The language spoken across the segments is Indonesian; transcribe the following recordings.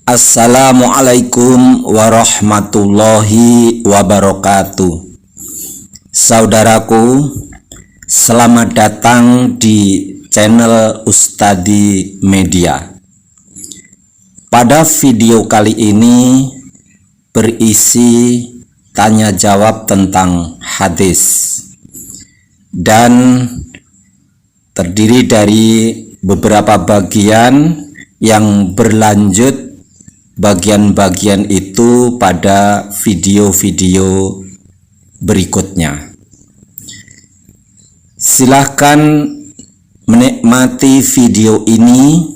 Assalamualaikum warahmatullahi wabarakatuh. Saudaraku, selamat datang di channel Ustadi Media. Pada video kali ini berisi tanya jawab tentang hadis dan terdiri dari beberapa bagian yang berlanjut bagian-bagian itu pada video-video berikutnya. Silahkan menikmati video ini.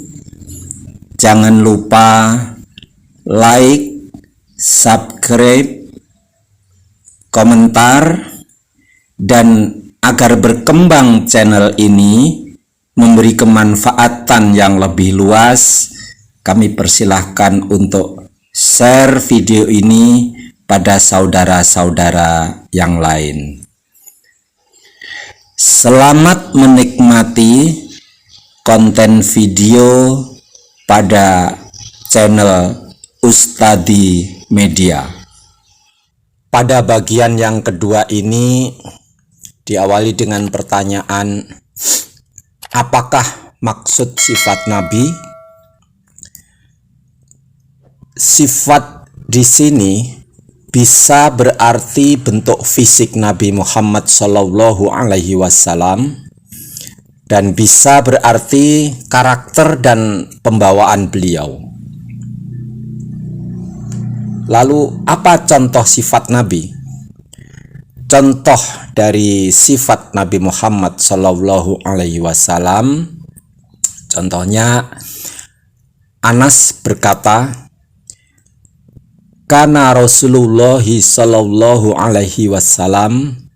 Jangan lupa like, subscribe, komentar, dan agar berkembang channel ini memberi kemanfaatan yang lebih luas, kami persilahkan untuk share video ini pada saudara-saudara yang lain. Selamat menikmati konten video pada channel Ustadi Media. Pada bagian yang kedua ini diawali dengan pertanyaan, apakah maksud sifat Nabi? Sifat di sini bisa berarti bentuk fisik Nabi Muhammad Shallallahu Alaihi Wasallam dan bisa berarti karakter dan pembawaan beliau. Lalu apa contoh sifat Nabi? Contoh dari sifat Nabi Muhammad Shallallahu Alaihi Wasallam, contohnya Anas berkata, Kana Rasulullah sallallahu alaihi wasallam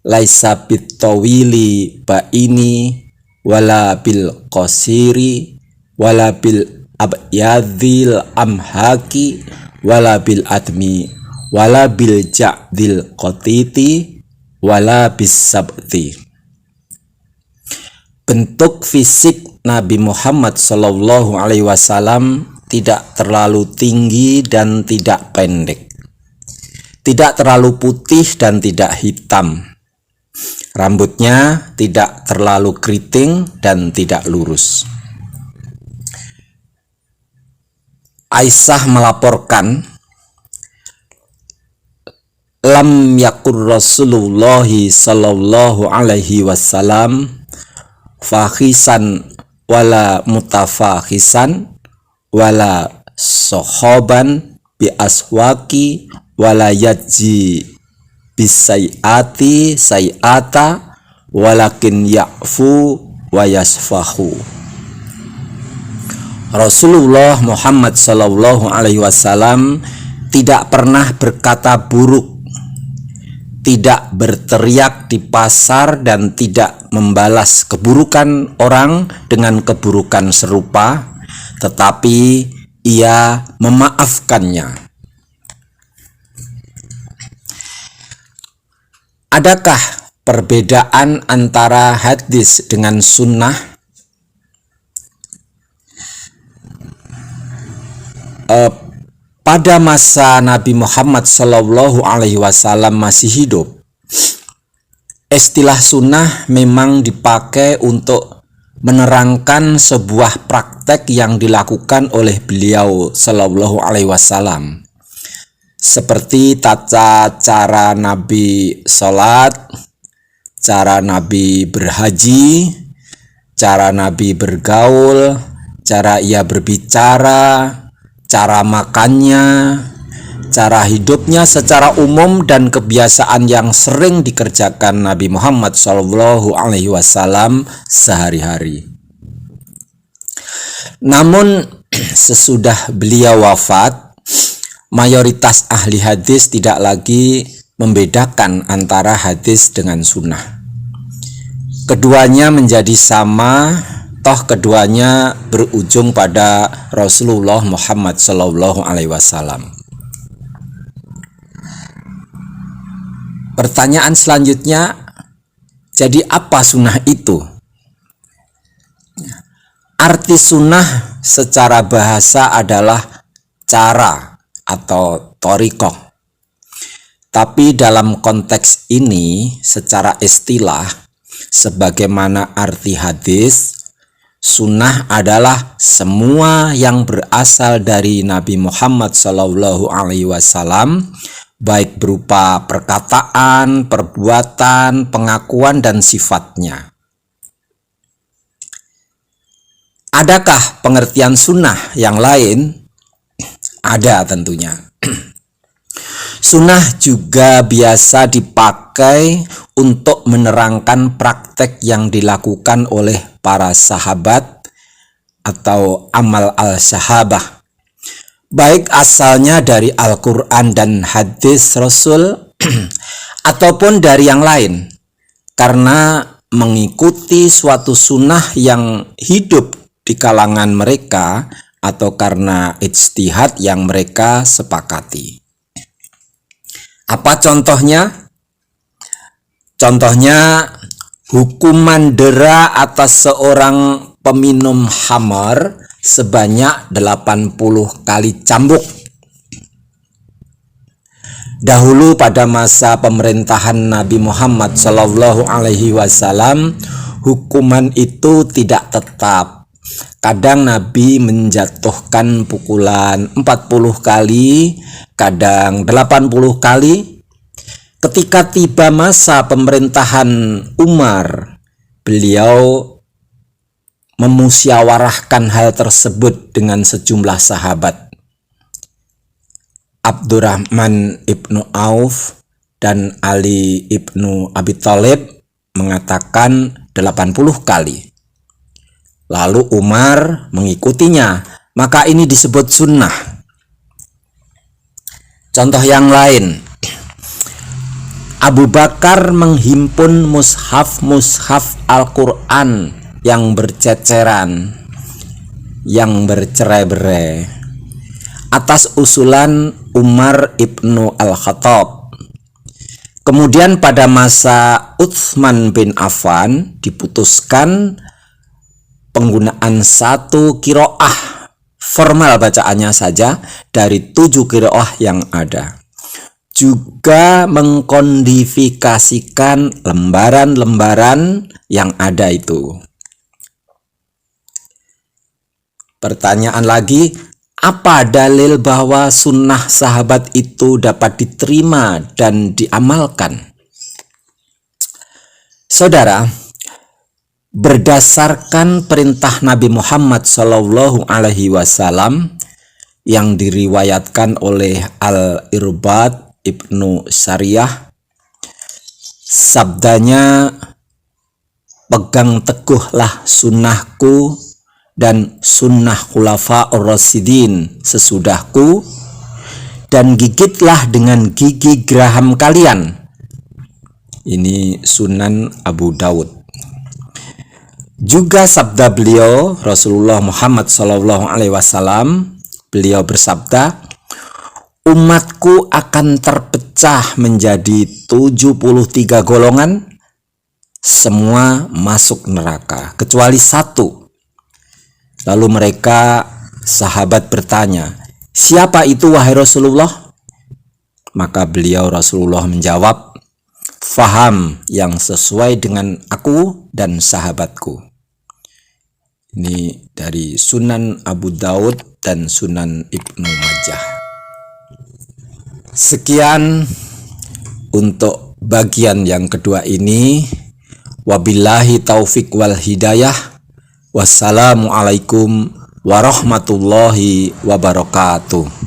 laisa bitawili ba'ini wala bil qasiri wala bil abyadil amhaki wala bil admi wala bil ja'dil qatiti wala bis sabti. Bentuk fisik Nabi Muhammad sallallahu alaihi wasallam tidak terlalu tinggi dan tidak pendek, tidak terlalu putih dan tidak hitam, rambutnya tidak terlalu keriting dan tidak lurus. Aisyah melaporkan, lam yakur Rasulullah sallallahu alaihi wasallam fakhisan wala mutafakhisan wala sohoban bi aswaki wala yajji bisayati sayata walakin ya'fu wa yasfahu. Rasulullah Muhammad sallallahu alaihi wasallam tidak pernah berkata buruk, tidak berteriak di pasar dan tidak membalas keburukan orang dengan keburukan serupa, tetapi ia memaafkannya. Adakah perbedaan antara hadis dengan sunnah? Pada masa Nabi Muhammad Shallallahu Alaihi Wasallam masih hidup, istilah sunnah memang dipakai untuk menerangkan sebuah praktek yang dilakukan oleh beliau Shallallahu Alaihi Wasallam, seperti tata cara Nabi sholat, cara Nabi berhaji, cara Nabi bergaul, cara ia berbicara, cara makannya, cara hidupnya secara umum, dan kebiasaan yang sering dikerjakan Nabi Muhammad Shallallahu Alaihi Wasallam sehari-hari. Namun sesudah beliau wafat, mayoritas ahli hadis tidak lagi membedakan antara hadis dengan sunnah. Keduanya menjadi sama, toh keduanya berujung pada Rasulullah Muhammad Shallallahu Alaihi Wasallam. Pertanyaan selanjutnya, jadi apa sunnah itu? Arti sunnah secara bahasa adalah cara atau thariqah. Tapi dalam konteks ini secara istilah, sebagaimana arti hadis, sunnah adalah semua yang berasal dari Nabi Muhammad SAW, baik berupa perkataan, perbuatan, pengakuan, dan sifatnya. Adakah pengertian sunnah yang lain? Ada tentunya. Sunnah juga biasa dipakai untuk menerangkan praktek yang dilakukan oleh para sahabat atau amal al-sahabah, baik asalnya dari Al-Quran dan hadis Rasul ataupun dari yang lain, karena mengikuti suatu sunnah yang hidup di kalangan mereka atau karena ijtihad yang mereka sepakati. Apa contohnya? Contohnya hukuman dera atas seorang peminum khamar sebanyak 80 kali cambuk. Dahulu pada masa pemerintahan Nabi Muhammad SAW, hukuman itu tidak tetap. Kadang Nabi menjatuhkan pukulan 40 kali, kadang 80 kali. Ketika tiba masa pemerintahan Umar, beliau memusyawarahkan hal tersebut dengan sejumlah sahabat. Abdurrahman ibnu Auf dan Ali ibnu Abi Thalib mengatakan 80 kali. Lalu Umar mengikutinya, maka ini disebut sunnah. Contoh yang lain, Abu Bakar menghimpun mushaf Al-Quran yang berceceran, yang bercerai-berai, atas usulan Umar ibnu Al-Khattab. Kemudian pada masa Utsman bin Affan diputuskan penggunaan 1 qiraah formal bacaannya saja dari 7 qiraah yang ada. Juga mengkodifikasikan lembaran-lembaran yang ada itu. Pertanyaan lagi, apa dalil bahwa sunnah sahabat itu dapat diterima dan diamalkan? Saudara, berdasarkan perintah Nabi Muhammad SAW yang diriwayatkan oleh Al-Irbad Ibnu Sariyah, sabdanya, pegang teguhlah sunnahku dan sunnah khulafa'ur rasyidin sesudahku, dan gigitlah dengan gigi geraham kalian. Ini Sunan Abu Dawud. Juga sabda beliau, Rasulullah Muhammad SAW, beliau bersabda, umatku akan terpecah menjadi 73 golongan, semua masuk neraka kecuali 1. Lalu mereka sahabat bertanya, siapa itu wahai Rasulullah? Maka beliau Rasulullah menjawab, faham yang sesuai dengan aku dan sahabatku. Ini dari Sunan Abu Daud dan Sunan Ibnu Majah. Sekian untuk bagian yang kedua ini. Wabillahi taufik wal hidayah. Wassalamualaikum warahmatullahi wabarakatuh.